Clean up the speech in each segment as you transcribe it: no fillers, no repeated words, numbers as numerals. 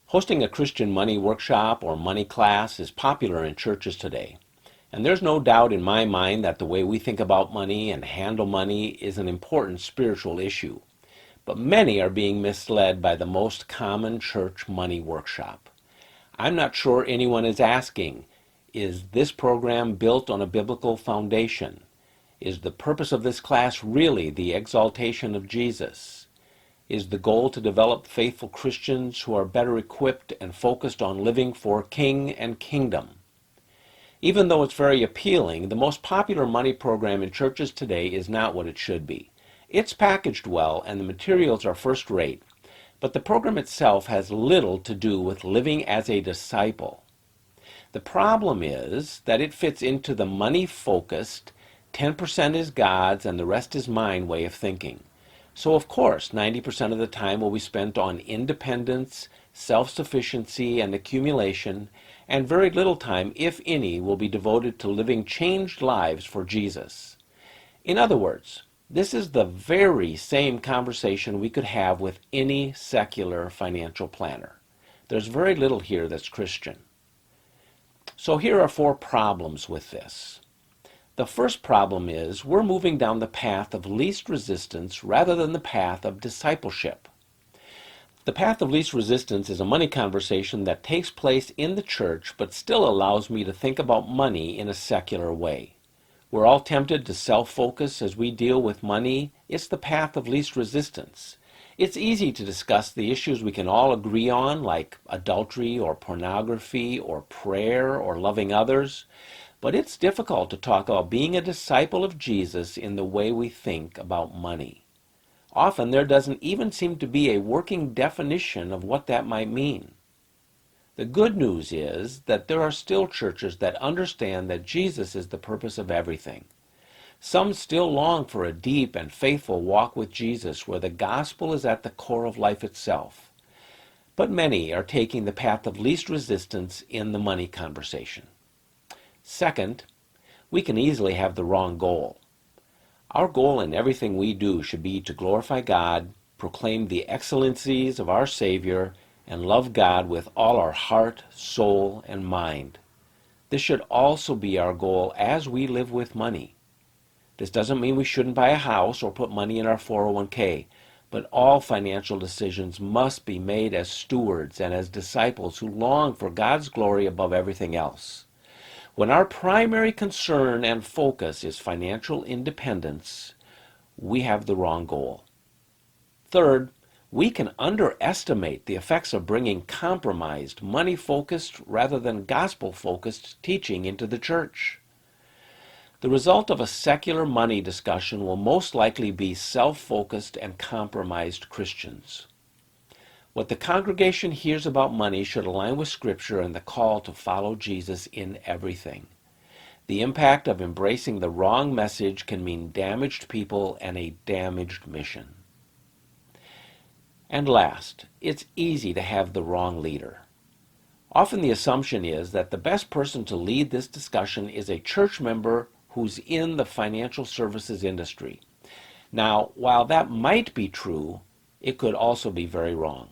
Hosting a Christian money workshop or money class is popular in churches today. And there's no doubt in my mind that the way we think about money and handle money is an important spiritual issue. But many are being misled by the most common church money workshop. I'm not sure anyone is asking, is this program built on a biblical foundation? Is the purpose of this class really the exaltation of Jesus? Is the goal to develop faithful Christians who are better equipped and focused on living for King and Kingdom? Even though it's very appealing, the most popular money program in churches today is not what it should be. It's packaged well and the materials are first rate, but the program itself has little to do with living as a disciple. The problem is that it fits into the money-focused, 10% is God's and the rest is mine way of thinking. So of course, 90% of the time will be spent on independence, self-sufficiency, and accumulation, and very little time, if any, will be devoted to living changed lives for Jesus. In other words, this is the very same conversation we could have with any secular financial planner. There's very little here that's Christian. So here are 4 problems with this. The first problem is we're moving down the path of least resistance rather than the path of discipleship. The path of least resistance is a money conversation that takes place in the church but still allows me to think about money in a secular way. We're all tempted to self-focus as we deal with money. It's the path of least resistance. It's easy to discuss the issues we can all agree on, like adultery or pornography or prayer or loving others. But it's difficult to talk about being a disciple of Jesus in the way we think about money. Often there doesn't even seem to be a working definition of what that might mean. The good news is that there are still churches that understand that Jesus is the purpose of everything. Some still long for a deep and faithful walk with Jesus where the gospel is at the core of life itself. But many are taking the path of least resistance in the money conversation. Second, we can easily have the wrong goal. Our goal in everything we do should be to glorify God, proclaim the excellencies of our Savior, and love God with all our heart, soul, and mind. This should also be our goal as we live with money. This doesn't mean we shouldn't buy a house or put money in our 401k, but all financial decisions must be made as stewards and as disciples who long for God's glory above everything else. When our primary concern and focus is financial independence, we have the wrong goal. Third, we can underestimate the effects of bringing compromised, money-focused rather than gospel-focused teaching into the church. The result of a secular money discussion will most likely be self-focused and compromised Christians. What the congregation hears about money should align with Scripture and the call to follow Jesus in everything. The impact of embracing the wrong message can mean damaged people and a damaged mission. And last, it's easy to have the wrong leader. Often the assumption is that the best person to lead this discussion is a church member who's in the financial services industry. Now, while that might be true, it could also be very wrong.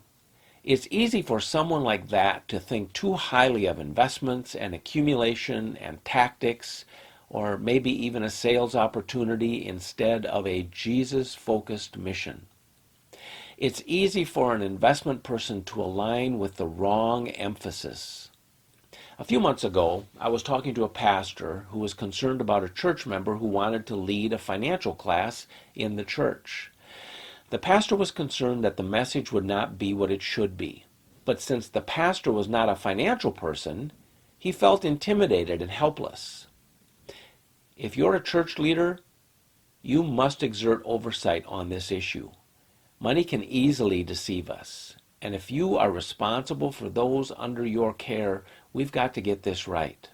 It's easy for someone like that to think too highly of investments and accumulation and tactics, or maybe even a sales opportunity instead of a Jesus-focused mission. It's easy for an investment person to align with the wrong emphasis. A few months ago, I was talking to a pastor who was concerned about a church member who wanted to lead a financial class in the church. The pastor was concerned that the message would not be what it should be. But since the pastor was not a financial person, he felt intimidated and helpless. If you're a church leader, you must exert oversight on this issue. Money can easily deceive us. And if you are responsible for those under your care, we've got to get this right.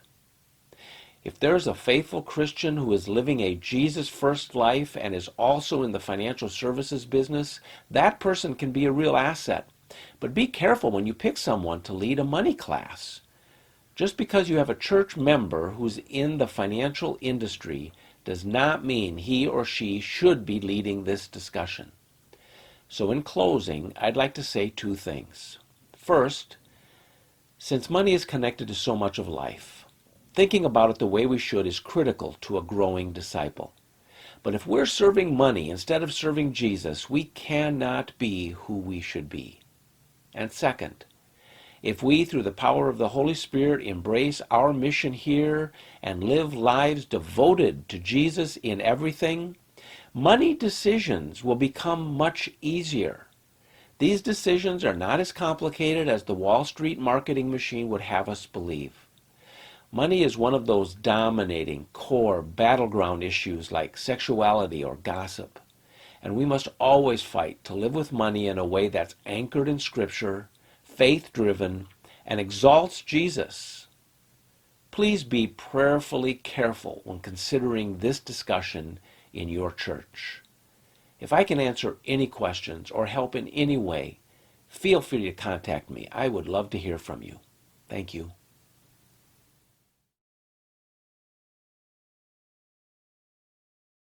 If there's a faithful Christian who is living a Jesus-first life and is also in the financial services business, that person can be a real asset. But be careful when you pick someone to lead a money class. Just because you have a church member who's in the financial industry does not mean he or she should be leading this discussion. So in closing, I'd like to say 2 things. First, Since money is connected to so much of life, thinking about it the way we should is critical to a growing disciple. But if we're serving money instead of serving Jesus, we cannot be who we should be. And second, if we, through the power of the Holy Spirit, embrace our mission here and live lives devoted to Jesus in everything, money decisions will become much easier. These decisions are not as complicated as the Wall Street marketing machine would have us believe. Money is one of those dominating, core, battleground issues like sexuality or gossip. And we must always fight to live with money in a way that's anchored in Scripture, faith-driven, and exalts Jesus. Please be prayerfully careful when considering this discussion in your church. If I can answer any questions or help in any way, feel free to contact me. I would love to hear from you. Thank you.